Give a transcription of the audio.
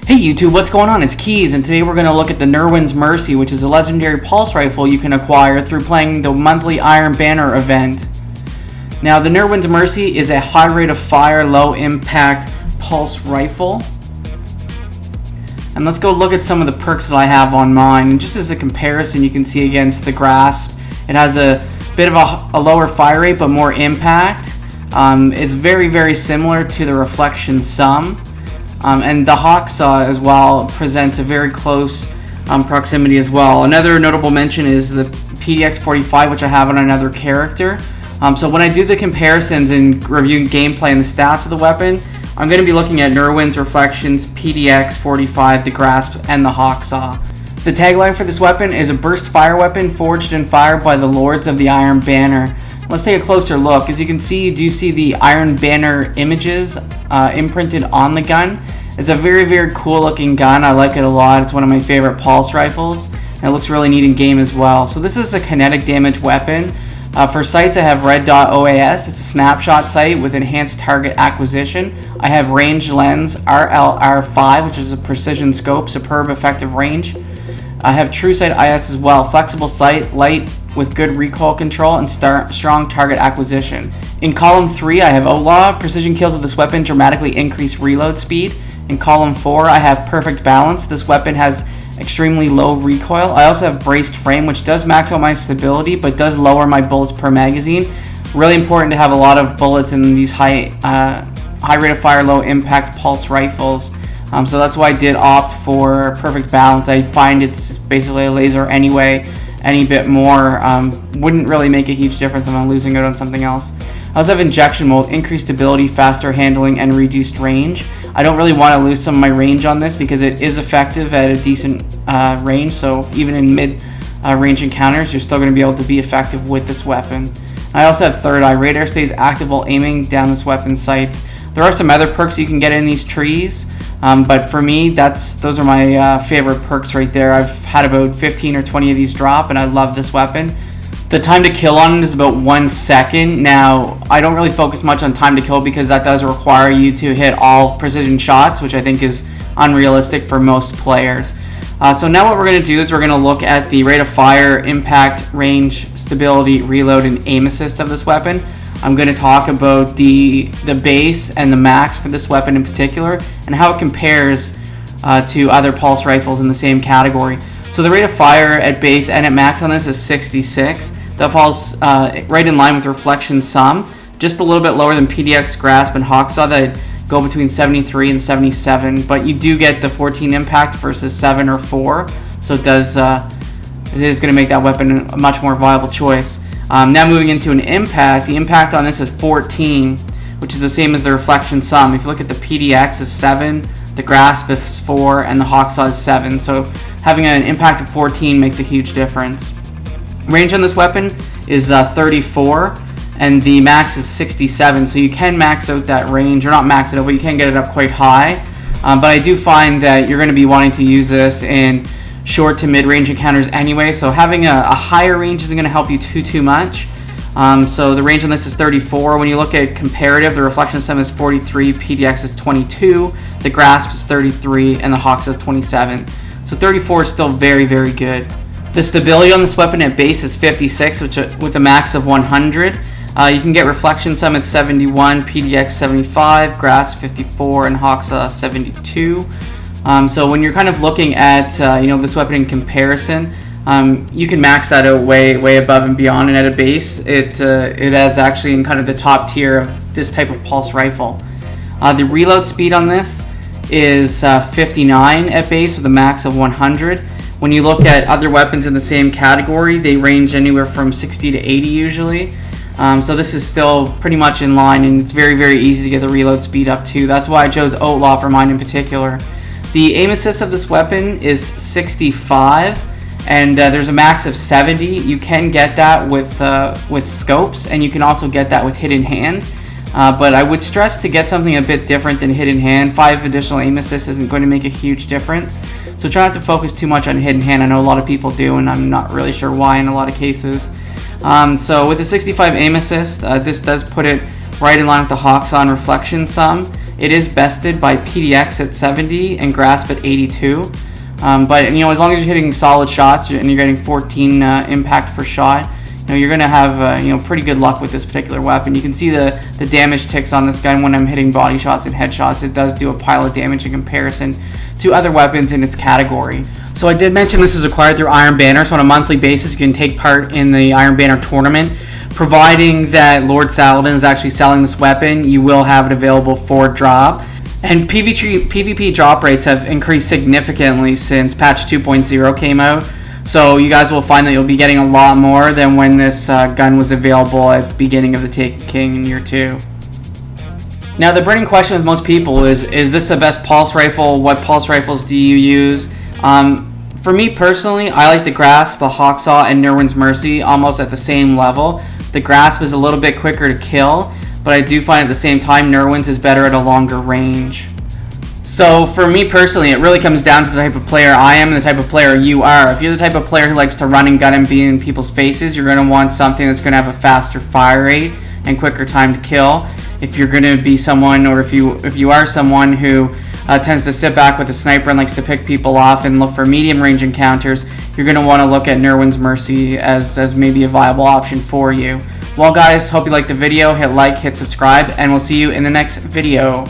Hey YouTube, what's going on? It's Keys, and today we're going to look at the Nirwen's Mercy, which is a legendary pulse rifle you can acquire through playing the monthly Iron Banner event. Now, the Nirwen's Mercy is a high rate of fire, low impact pulse rifle. And let's go look at some of the perks that I have on mine. And just as a comparison, you can see against the Grasp, it has a bit of a lower fire rate but more impact. It's very similar to the Reflection Sum. And the Hawksaw as well presents a very close proximity as well. Another notable mention is the PDX-45, which I have on another character. So when I do the comparisons and reviewing gameplay and the stats of the weapon, I'm going to be looking at Nirwen's, Reflections, PDX-45, the Grasp, and the Hawksaw. The tagline for this weapon is a burst fire weapon forged and fired by the Lords of the Iron Banner. Let's take a closer look. As you can see, you do see the Iron Banner images imprinted on the gun. It's a very cool looking gun. I like it a lot. It's one of my favorite pulse rifles, and it looks really neat in game as well. So this is a kinetic damage weapon. For sights, I have Red Dot OAS. It's a snapshot sight with enhanced target acquisition. I have range lens RLR5, which is a precision scope, superb effective range. I have True Sight IS as well, flexible sight, light with good recoil control and strong target acquisition. In column 3, I have Outlaw. Precision kills with this weapon dramatically increase reload speed. In column 4, I have Perfect Balance. This weapon has extremely low recoil. I also have Braced Frame, which does max out my stability but does lower my bullets per magazine. Really important to have a lot of bullets in these high rate of fire, low impact pulse rifles. So that's why I did opt for Perfect Balance. I find it's basically a laser anyway. Any bit more wouldn't really make a huge difference if I'm losing out on something else. I also have Injection Mode, increased stability, faster handling, and reduced range. I don't really want to lose some of my range on this because it is effective at a decent range, so even in mid-range encounters, you're still going to be able to be effective with this weapon. I also have Third Eye. Radar stays active while aiming down this weapon's sights. There are some other perks you can get in these trees, but for me, those are my favorite perks right there. I've had about 15 or 20 of these drop, and I love this weapon. The time to kill on it is about 1 second. Now, I don't really focus much on time to kill because that does require you to hit all precision shots, which I think is unrealistic for most players. So now what we're going to do is we're going to look at the rate of fire, impact, range, stability, reload, and aim assist of this weapon. I'm going to talk about the base and the max for this weapon in particular and how it compares to other pulse rifles in the same category. So the rate of fire at base and at max on this is 66. That falls right in line with Reflection Sum, just a little bit lower than PDX, Grasp, and Hawksaw that go between 73 and 77, but you do get the 14 impact versus 7 or 4, so it is going to make that weapon a much more viable choice. Now moving into an impact, the impact on this is 14, which is the same as the Reflection Sum. If you look at the PDX is 7, the Grasp is 4, and the Hawksaw is 7, so having an impact of 14 makes a huge difference. Range on this weapon is 34, and the max is 67, so you can max out that range, or not max it out, but you can get it up quite high. But I do find that you're going to be wanting to use this in short to mid-range encounters anyway, so having a higher range isn't going to help you too much. So the range on this is 34. When you look at comparative, the Reflection Sum is 43, PDX is 22, the Grasp is 33, and the Hawksaw is 27. So 34 is still very good. The stability on this weapon at base is 56, with a max of 100. You can get Reflection Sum at 71, PDX 75, Grasp 54, and Hawksaw 72. So when you're kind of looking at this weapon in comparison, you can max that out way above and beyond, and at a base, it is actually in kind of the top tier of this type of pulse rifle. The reload speed on this is 59 at base with a max of 100. When you look at other weapons in the same category, they range anywhere from 60 to 80 usually. So this is still pretty much in line, and it's very easy to get the reload speed up too. That's why I chose Outlaw for mine in particular. The aim assist of this weapon is 65, and there's a max of 70. You can get that with scopes, and you can also get that with hidden hand. But I would stress to get something a bit different than hidden hand. 5 additional aim assist isn't going to make a huge difference. So try not to focus too much on hidden hand. I know a lot of people do, and I'm not really sure why in a lot of cases. So with the 65 aim assist, this does put it right in line with the Hawksaw and Reflection Sum. It is bested by PDX at 70 and Grasp at 82. But you know, as long as you're hitting solid shots and you're getting 14 impact per shot, you know, you're going to have you know, pretty good luck with this particular weapon. You can see the damage ticks on this gun when I'm hitting body shots and headshots. It does do a pile of damage in comparison to other weapons in its category. So I did mention this is acquired through Iron Banner, so on a monthly basis you can take part in the Iron Banner tournament. Providing that Lord Saladin is actually selling this weapon, you will have it available for drop. And PvP drop rates have increased significantly since patch 2.0 came out. So you guys will find that you'll be getting a lot more than when this gun was available at the beginning of the Taken King in year 2. Now the burning question with most people is this the best pulse rifle? What pulse rifles do you use? For me personally, I like the Grasp, the Hawksaw, and Nirwen's Mercy almost at the same level. The Grasp is a little bit quicker to kill, but I do find at the same time Nirwen's is better at a longer range. So for me personally, it really comes down to the type of player I am and the type of player you are. If you're the type of player who likes to run and gun and be in people's faces, you're going to want something that's going to have a faster fire rate and quicker time to kill. If you're going to be someone, or if you are someone who tends to sit back with a sniper and likes to pick people off and look for medium range encounters, you're going to want to look at Nirwen's Mercy as maybe a viable option for you. Well guys, hope you liked the video. Hit like, hit subscribe, and we'll see you in the next video.